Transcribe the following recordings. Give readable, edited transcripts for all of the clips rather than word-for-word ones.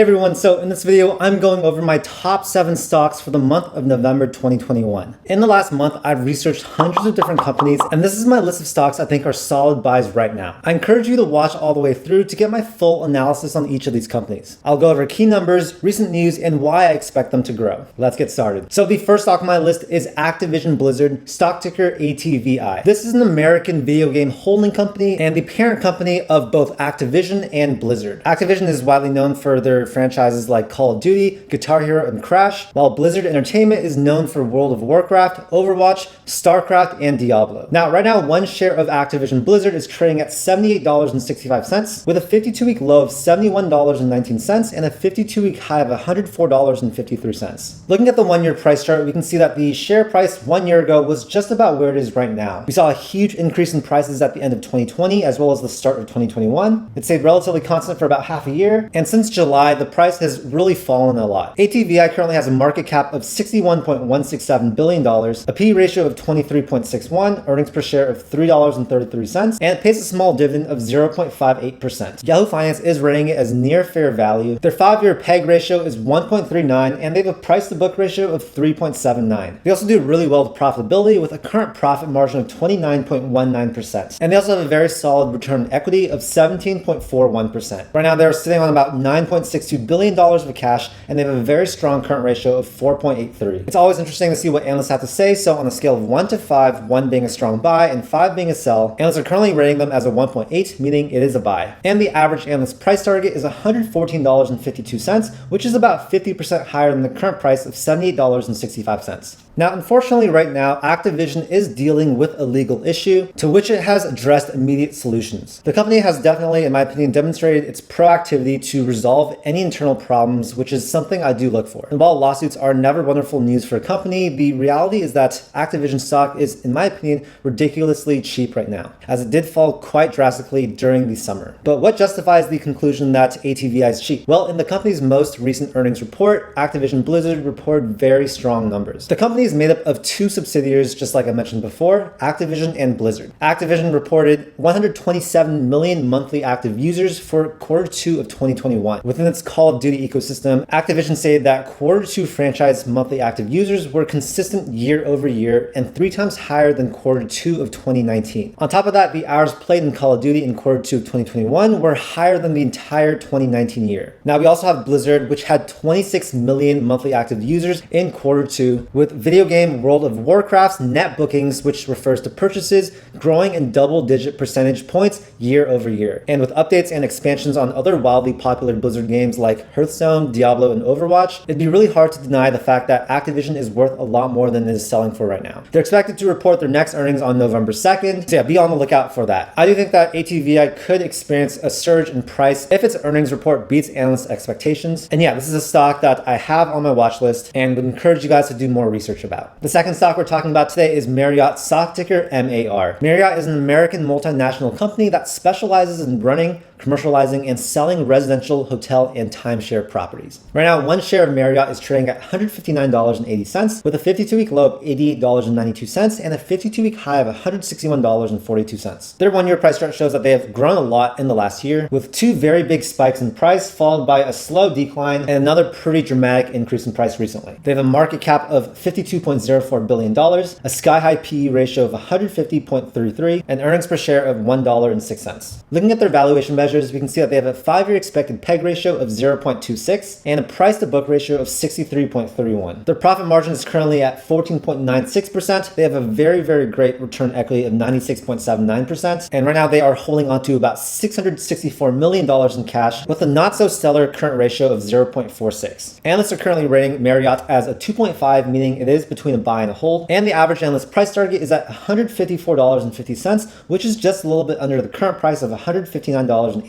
Hey everyone, so in this video, I'm going over my top 7 stocks for the month of November 2021. In the last month, I've researched hundreds of different companies, and this is my list of stocks I think are solid buys right now. I encourage you to watch all the way through to get my full analysis on each of these companies. I'll go over key numbers, recent news, and why I expect them to grow. Let's get started. So the first stock on my list is Activision Blizzard, stock ticker ATVI. This is an American video game holding company and the parent company of both Activision and Blizzard. Activision is widely known for their franchises like Call of Duty, Guitar Hero, and Crash, while Blizzard Entertainment is known for World of Warcraft, Overwatch, StarCraft, and Diablo. Now, right now, one share of Activision Blizzard is trading at $78.65, with a 52-week low of $71.19 and a 52-week high of $104.53. Looking at the one-year price chart, we can see that the share price 1 year ago was just about where it is right now. We saw a huge increase in prices at the end of 2020 as well as the start of 2021. It stayed relatively constant for about half a year, and since July, the price has really fallen a lot. ATVI currently has a market cap of $61.167 billion, a P/E ratio of 23.61, earnings per share of $3.33, and it pays a small dividend of 0.58%. Yahoo Finance is rating it as near fair value. Their 5-year PEG ratio is 1.39, and they have a price-to-book ratio of 3.79. They also do really well with profitability with a current profit margin of 29.19%. And they also have a very solid return on equity of 17.41%. Right now, they're sitting on about $9.62 billion of cash, and they have a very strong current ratio of 4.83. It's always interesting to see what analysts have to say, so on a scale of 1 to 5, 1 being a strong buy and 5 being a sell, analysts are currently rating them as a 1.8, meaning it is a buy. And the average analyst price target is $114.52, which is about 50% higher than the current price of $78.65. Now, unfortunately, right now, Activision is dealing with a legal issue to which it has addressed immediate solutions. The company has definitely, in my opinion, demonstrated its proactivity to resolve any internal problems, which is something I do look for. And while lawsuits are never wonderful news for a company, the reality is that Activision stock is, in my opinion, ridiculously cheap right now, as it did fall quite drastically during the summer. But what justifies the conclusion that ATVI is cheap? Well, in the company's most recent earnings report, Activision Blizzard reported very strong numbers. The company is made up of 2 subsidiaries, just like I mentioned before, Activision and Blizzard. Activision reported 127 million monthly active users for Q2 of 2021. Within its Call of Duty ecosystem, Activision stated that Q2 franchise monthly active users were consistent year over year and 3 times higher than Q2 of 2019. On top of that, the hours played in Call of Duty in Q2 of 2021 were higher than the entire 2019 year. Now, we also have Blizzard, which had 26 million monthly active users in Q2, with video game World of Warcraft's net bookings, which refers to purchases, growing in double-digit percentage points year over year. And with updates and expansions on other wildly popular Blizzard games like Hearthstone, Diablo, and Overwatch, it'd be really hard to deny the fact that Activision is worth a lot more than it is selling for right now. They're expected to report their next earnings on November 2nd, so yeah, be on the lookout for that. I do think that ATVI could experience a surge in price if its earnings report beats analyst expectations. And yeah, this is a stock that I have on my watch list and would encourage you guys to do more research about. The second stock we're talking about today is Marriott, stock ticker MAR. Marriott is an American multinational company that specializes in running, commercializing, and selling residential, hotel, and timeshare properties. Right now, one share of Marriott is trading at $159.80 with a 52-week low of $88.92 and a 52-week high of $161.42. Their one-year price chart shows that they have grown a lot in the last year, with 2 very big spikes in price followed by a slow decline and another pretty dramatic increase in price recently. They have a market cap of $52.04 billion, a sky-high P/E ratio of 150.33, and earnings per share of $1.06. Looking at their valuation measures, we can see that they have a 5-year expected PEG ratio of 0.26 and a price-to-book ratio of 63.31. Their profit margin is currently at 14.96%. They have a very, very great return equity of 96.79%. And right now they are holding on to about $664 million in cash with a not-so-stellar current ratio of 0.46. Analysts are currently rating Marriott as a 2.5, meaning it is between a buy and a hold. And the average analyst price target is at $154.50, which is just a little bit under the current price of $159.80.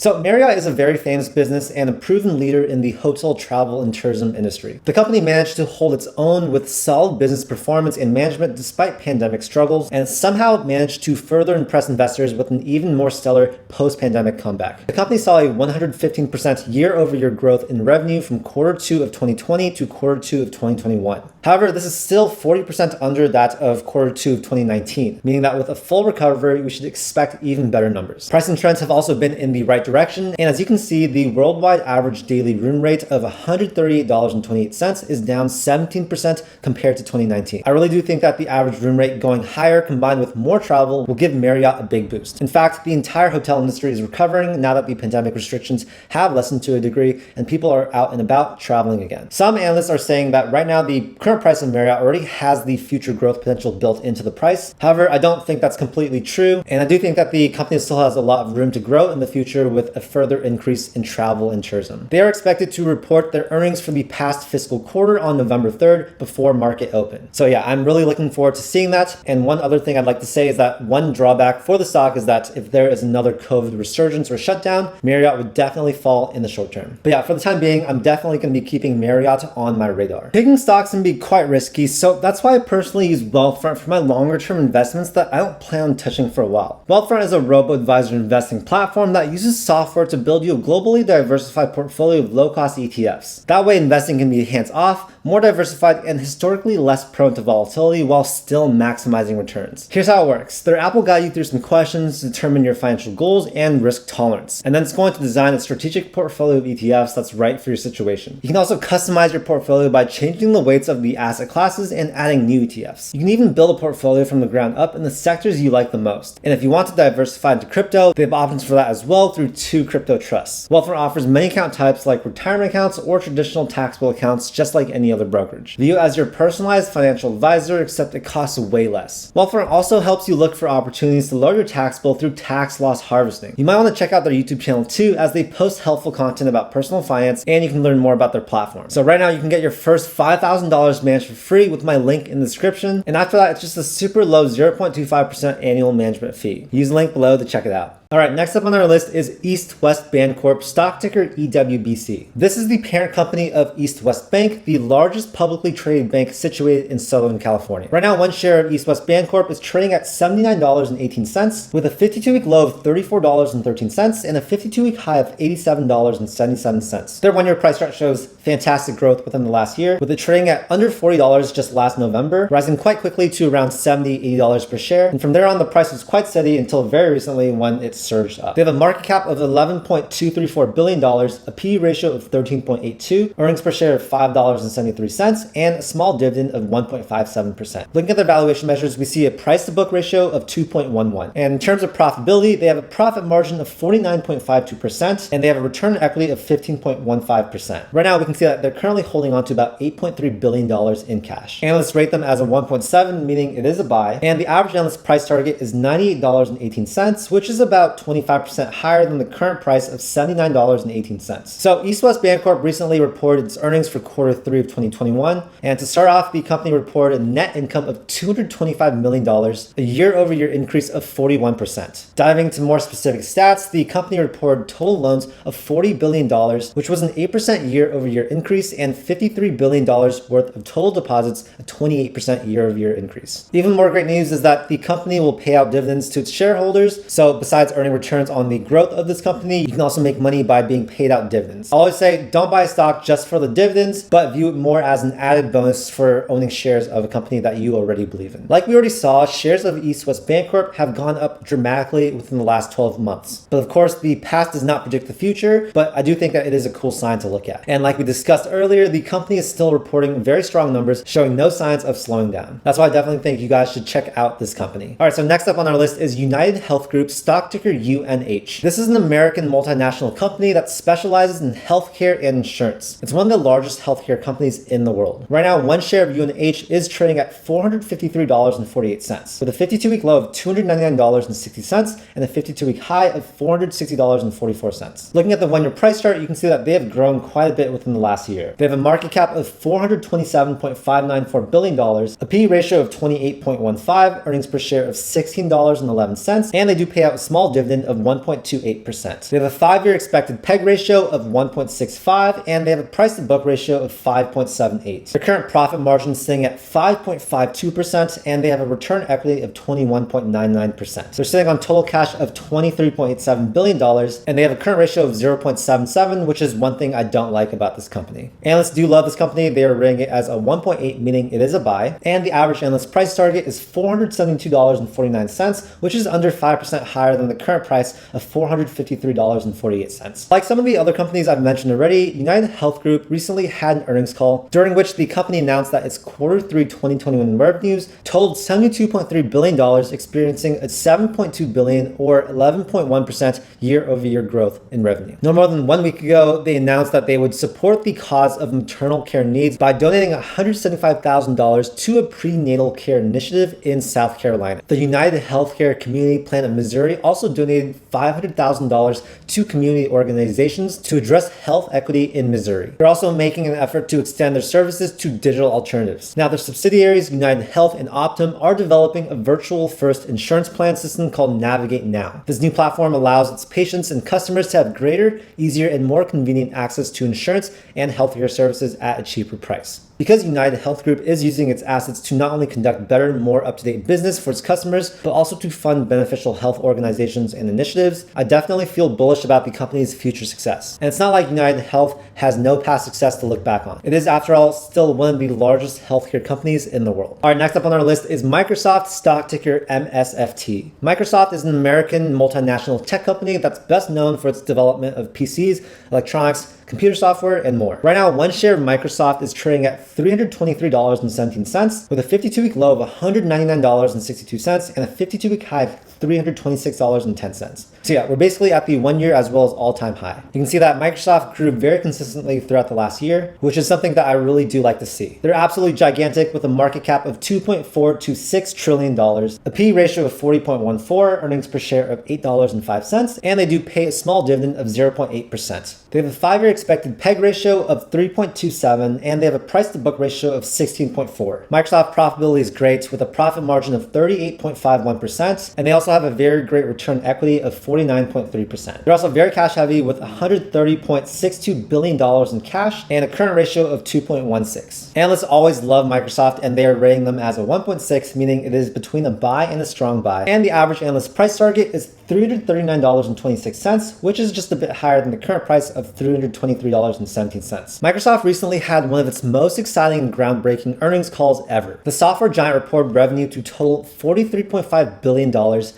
So Marriott is a very famous business and a proven leader in the hotel, travel, and tourism industry. The company managed to hold its own with solid business performance and management despite pandemic struggles, and somehow managed to further impress investors with an even more stellar post-pandemic comeback. The company saw a 115% year-over-year growth in revenue from Q2 of 2020 to Q2 of 2021. However, this is still 40% under that of Q2 of 2019, meaning that with a full recovery, we should expect even better numbers. Pricing trends have also been in the right direction, and as you can see, the worldwide average daily room rate of $138.28 is down 17% compared to 2019. I really do think that the average room rate going higher combined with more travel will give Marriott a big boost. In fact, the entire hotel industry is recovering now that the pandemic restrictions have lessened to a degree and people are out and about traveling again. Some analysts are saying that right now the current price of Marriott already has the future growth potential built into the price. However, I don't think that's completely true, and I do think that the company still has a lot of room to grow in the future with a further increase in travel and tourism. They are expected to report their earnings for the past fiscal quarter on November 3rd before market open. So yeah, I'm really looking forward to seeing that. And one other thing I'd like to say is that one drawback for the stock is that if there is another COVID resurgence or shutdown, Marriott would definitely fall in the short term. But yeah, for the time being, I'm definitely going to be keeping Marriott on my radar. Picking stocks can be quite risky, so that's why I personally use Wealthfront for my longer term investments that I don't plan on touching for a while. Wealthfront is a robo-advisor investing platform that uses software to build you a globally diversified portfolio of low-cost ETFs. That way, investing can be hands-off, more diversified, and historically less prone to volatility while still maximizing returns. Here's how it works. Their app will guide you through some questions to determine your financial goals and risk tolerance, and then it's going to design a strategic portfolio of ETFs that's right for your situation. You can also customize your portfolio by changing the weights of the asset classes and adding new ETFs. You can even build a portfolio from the ground up in the sectors you like the most. And if you want to diversify into crypto, they have options for that as well through 2 crypto trusts. Wealthfront offers many account types like retirement accounts or traditional taxable accounts, just like any other brokerage. View it as your personalized financial advisor, except it costs way less. Wealthfront also helps you look for opportunities to lower your tax bill through tax loss harvesting. You might want to check out their YouTube channel too, as they post helpful content about personal finance, and you can learn more about their platform. So right now you can get your first $5,000 managed for free with my link in the description, and after that it's just a super low 0.25% annual management fee. Use the link below to check it out. All right, next up on our list is East West Bancorp, stock ticker EWBC. This is the parent company of East West Bank, the largest publicly traded bank situated in Southern California. Right now, one share of East West Bancorp is trading at $79.18 with a 52-week low of $34.13 and a 52-week high of $87.77. Their one-year price chart shows fantastic growth within the last year, with it trading at under $40 just last November, rising quite quickly to around $70, $80 per share. And from there on, the price was quite steady until very recently when it surged up. They have a market cap of $11.234 billion, a PE ratio of 13.82, earnings per share of $5.73, and a small dividend of 1.57%. Looking at their valuation measures, we see a price to book ratio of 2.11. And in terms of profitability, they have a profit margin of 49.52%, and they have a return on equity of 15.15%. Right now, we can see that they're currently holding on to about $8.3 billion in cash. Analysts rate them as a 1.7, meaning it is a buy, and the average analyst price target is $98.18, which is about 25% higher than the current price of $79.18. So East West Bancorp recently reported its earnings for quarter 3 of 2021. And to start off, the company reported a net income of $225 million, a year-over-year increase of 41%. Diving into more specific stats, the company reported total loans of $40 billion, which was an 8% year-over-year increase, and $53 billion worth of total deposits, a 28% year-over-year increase. Even more great news is that the company will pay out dividends to its shareholders. So besides earning returns on the growth of this company, you can also make money by being paid out dividends. I always say don't buy stock just for the dividends, but view it more as an added bonus for owning shares of a company that you already believe in. Like we already saw, shares of East West Bancorp have gone up dramatically within the last 12 months. But of course, the past does not predict the future, but I do think that it is a cool sign to look at. And like we discussed earlier, the company is still reporting very strong numbers, showing no signs of slowing down. That's why I definitely think you guys should check out this company. All right, so next up on our list is United Health Group, stock ticker UNH. This is an American multinational company that specializes in healthcare and insurance. It's one of the largest healthcare companies in the world. Right now, one share of UNH is trading at $453.48, with a 52-week low of $299.60 and a 52-week high of $460.44. Looking at the one-year price chart, you can see that they have grown quite a bit within the last year. They have a market cap of $427.594 billion, a PE ratio of 28.15, earnings per share of $16.11, and they do pay out a small dividend of 1.28%. They have a 5-year expected PEG ratio of 1.65, and they have a price to book ratio of 5.78. Their current profit margin is sitting at 5.52%, and they have a return equity of 21.99%. They're sitting on total cash of $23.87 billion, and they have a current ratio of 0.77, which is one thing I don't like about this company. Analysts do love this company. They are rating it as a 1.8, meaning it is a buy, and the average analyst price target is $472.49, which is under 5% higher than the current price of $453.48. Like some of the other companies I've mentioned already, United Health Group recently had an earnings call during which the company announced that its Q3 2021 revenues totaled $72.3 billion, experiencing a $7.2 billion or 11.1% year-over-year growth in revenue. No more than 1 week ago, they announced that they would support the cause of maternal care needs by donating $175,000 to a prenatal care initiative in South Carolina. The United Healthcare Community Plan of Missouri also donated $500,000 to community organizations to address health equity in Missouri. They're also making an effort to extend their services to digital alternatives. Now, their subsidiaries, United Health and Optum, are developing a virtual first insurance plan system called Navigate Now. This new platform allows its patients and customers to have greater, easier, and more convenient access to insurance and healthcare services at a cheaper price. Because United Health Group is using its assets to not only conduct better, more up-to-date business for its customers, but also to fund beneficial health organizations and initiatives, I definitely feel bullish about the company's future success. And it's not like United Health has no past success to look back on. It is, after all, still one of the largest healthcare companies in the world. All right, next up on our list is Microsoft, stock ticker MSFT. Microsoft is an American multinational tech company that's best known for its development of PCs, electronics, computer software, and more. Right now, one share of Microsoft is trading at $323.17 with a 52-week low of $199.62 and a 52-week high of $326.10. So yeah, we're basically at the 1 year as well as all-time high. You can see that Microsoft grew very consistently throughout the last year, which is something that I really do like to see. They're absolutely gigantic with a market cap of $2.426 trillion, a P/E ratio of 40.14, earnings per share of $8.05, and they do pay a small dividend of 0.8%. They have a 5-year expected PEG ratio of 3.27, and they have a price-to-book ratio of 16.4. Microsoft profitability is great with a profit margin of 38.51%, and they also have a very great return on equity of 49.3%. They're also very cash heavy with $130.62 billion in cash and a current ratio of 2.16. Analysts always love Microsoft, and they are rating them as a 1.6, meaning it is between a buy and a strong buy. And the average analyst price target is $339.26, which is just a bit higher than the current price of $323.17. Microsoft recently had one of its most exciting and groundbreaking earnings calls ever. The software giant reported revenue to total $43.5 billion,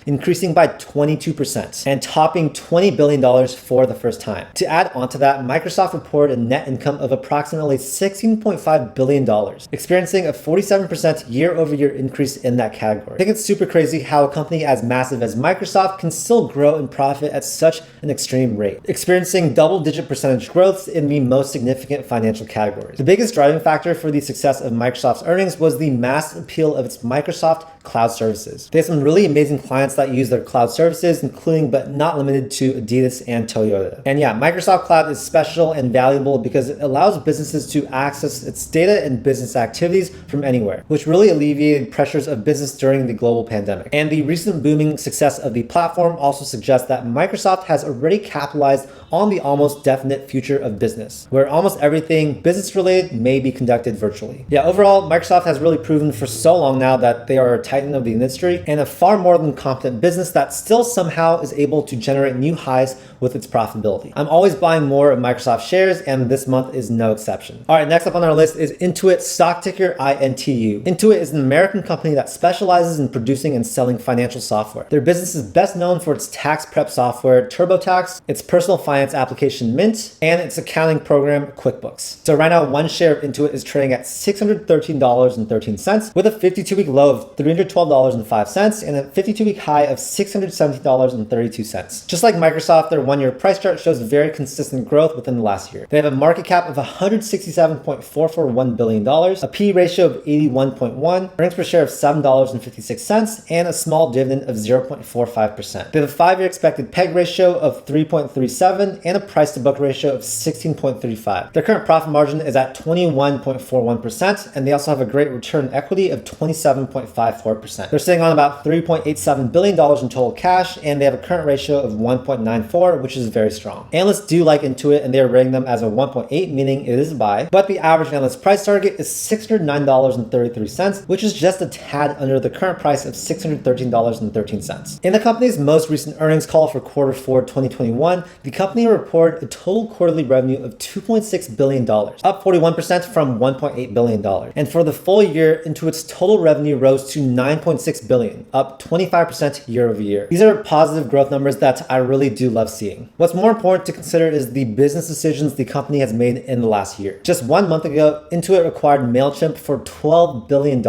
increasing by 22% and topping $20 billion for the first time. To add onto that, Microsoft reported a net income of approximately $16.5 billion, experiencing a 47% year-over-year increase in that category. I think it's super crazy how a company as massive as Microsoft can still grow in profit at such an extreme rate, experiencing double-digit percentage growths in the most significant financial categories. The biggest driving factor for the success of Microsoft's earnings was the mass appeal of its Microsoft cloud services. They have some really amazing clients that use their cloud services, including but not limited to Adidas and Toyota. And yeah, Microsoft Cloud is special and valuable because it allows businesses to access its data and business activities from anywhere, which really alleviated pressures of business during the global pandemic. And the recent booming success of the platform also suggests that Microsoft has already capitalized on the almost definite future of business, where almost everything business related may be conducted virtually. Yeah, overall, Microsoft has really proven for so long now that they are a titan of the industry and a far more than competent business that still somehow is able to generate new highs with its profitability. I'm always buying more of Microsoft shares, and this month is no exception. All right, next up on our list is Intuit, stock ticker INTU. Intuit is an American company that specializes in producing and selling financial software. Their business is best known for its tax prep software TurboTax, its personal finance application Mint, and its accounting program QuickBooks. So right now, one share of Intuit is trading at $613.13 with a 52-week low of $312.05 and a 52-week high of $617.32. Just like Microsoft, their one-year price chart shows very consistent growth within the last year. They have a market cap of $167.441 billion, a P/E ratio of 81.1, earnings per share of $7.56, and a small dividend of 0.45%. They have a 5-year expected PEG ratio of 3.37 and a price-to-book ratio of 16.35. Their current profit margin is at 21.41%, and they also have a great return on equity of 27.54%. They're sitting on about $3.87 billion in total cash, and they have a current ratio of 1.94, which is very strong. Analysts do like Intuit, and they are rating them as a 1.8, meaning it is a buy, but the average analyst price target is $609.33, which is just a tad under the current price of $613.13. In the company's most recent earnings call for Q4 2021, the company reported a total quarterly revenue of $2.6 billion, up 41% from $1.8 billion. And for the full year, Intuit's total revenue rose to $9 $9.6 billion, up 25% year over year. These are positive growth numbers that I really do love seeing. What's more important to consider is the business decisions the company has made in the last year. Just 1 month ago, Intuit acquired MailChimp for $12 billion.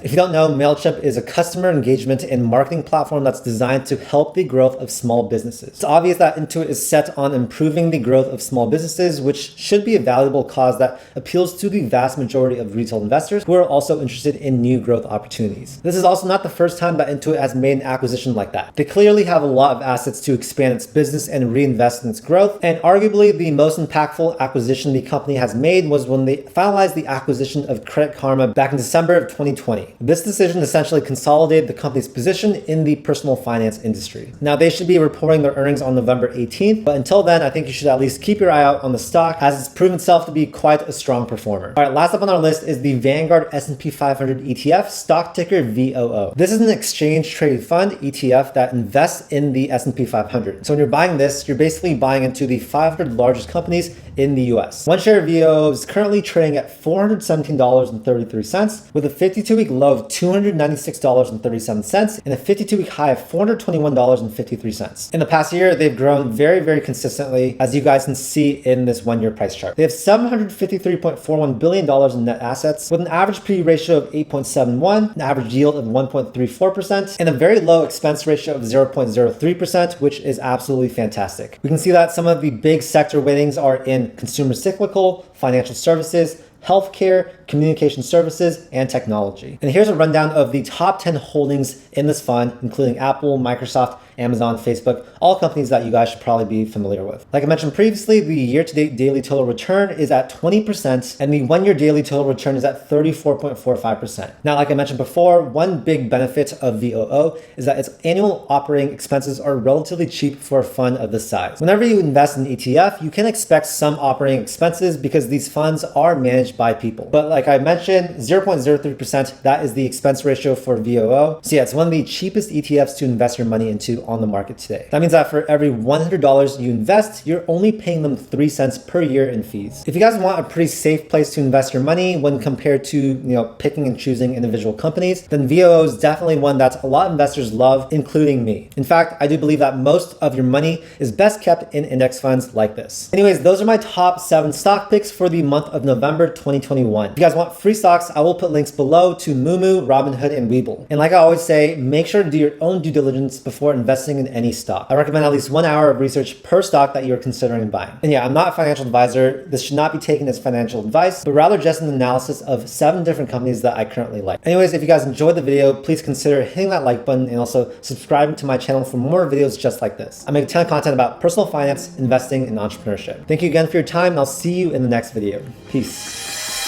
If you don't know, MailChimp is a customer engagement and marketing platform that's designed to help the growth of small businesses. It's obvious that Intuit is set on improving the growth of small businesses, which should be a valuable cause that appeals to the vast majority of retail investors who are also interested in new growth opportunities. This is also not the first time that Intuit has made an acquisition like that. They clearly have a lot of assets to expand its business and reinvest in its growth, and arguably the most impactful acquisition the company has made was when they finalized the acquisition of Credit Karma back in December of 2020. This decision essentially consolidated the company's position in the personal finance industry. Now, they should be reporting their earnings on November 18th, but until then, I think you should at least keep your eye out on the stock as it's proven itself to be quite a strong performer. All right, last up on our list is the Vanguard S&P 500 ETF, stock ticker VOO. This is an exchange traded fund ETF that invests in the S&P 500. So when you're buying this, you're basically buying into the 500 largest companies in the US. One share of VOO is currently trading at $417.33 with a 52-week low of $296.37 and a 52-week high of $421.53. In the past year, they've grown very, very consistently, as you guys can see in this 1-year price chart. They have $753.41 billion in net assets with an average PE ratio of 8.71, an average yield of 1.34%, and a very low expense ratio of 0.03%, which is absolutely fantastic. We can see that some of the big sector weightings are in consumer cyclical, financial services, healthcare, communication services, and technology. And here's a rundown of the top 10 holdings in this fund, including Apple, Microsoft, Amazon, Facebook, all companies that you guys should probably be familiar with. Like I mentioned previously, the year-to-date daily total return is at 20%, and the 1-year daily total return is at 34.45%. Now, like I mentioned before, one big benefit of VOO is that its annual operating expenses are relatively cheap for a fund of this size. Whenever you invest in an ETF, you can expect some operating expenses because these funds are managed by people. But like I mentioned, 0.03%, that is the expense ratio for VOO. So yeah, it's one of the cheapest ETFs to invest your money into on the market today. That means that for every $100 you invest, you're only paying them 3 cents per year in fees. If you guys want a pretty safe place to invest your money when compared to, picking and choosing individual companies, then VOO is definitely one that a lot of investors love, including me. In fact, I do believe that most of your money is best kept in index funds like this. Anyways, those are my top 7 stock picks for the month of November 2021. If you guys want free stocks, I will put links below to Moomoo, Robinhood, and WeBull. And like I always say, make sure to do your own due diligence before investing in any stock. I recommend at least 1 hour of research per stock that you're considering buying. And yeah, I'm not a financial advisor. This should not be taken as financial advice, but rather just an analysis of 7 different companies that I currently like. Anyways, if you guys enjoyed the video, please consider hitting that like button and also subscribing to my channel for more videos just like this. I make a ton of content about personal finance, investing, and entrepreneurship. Thank you again for your time, and I'll see you in the next video. Peace.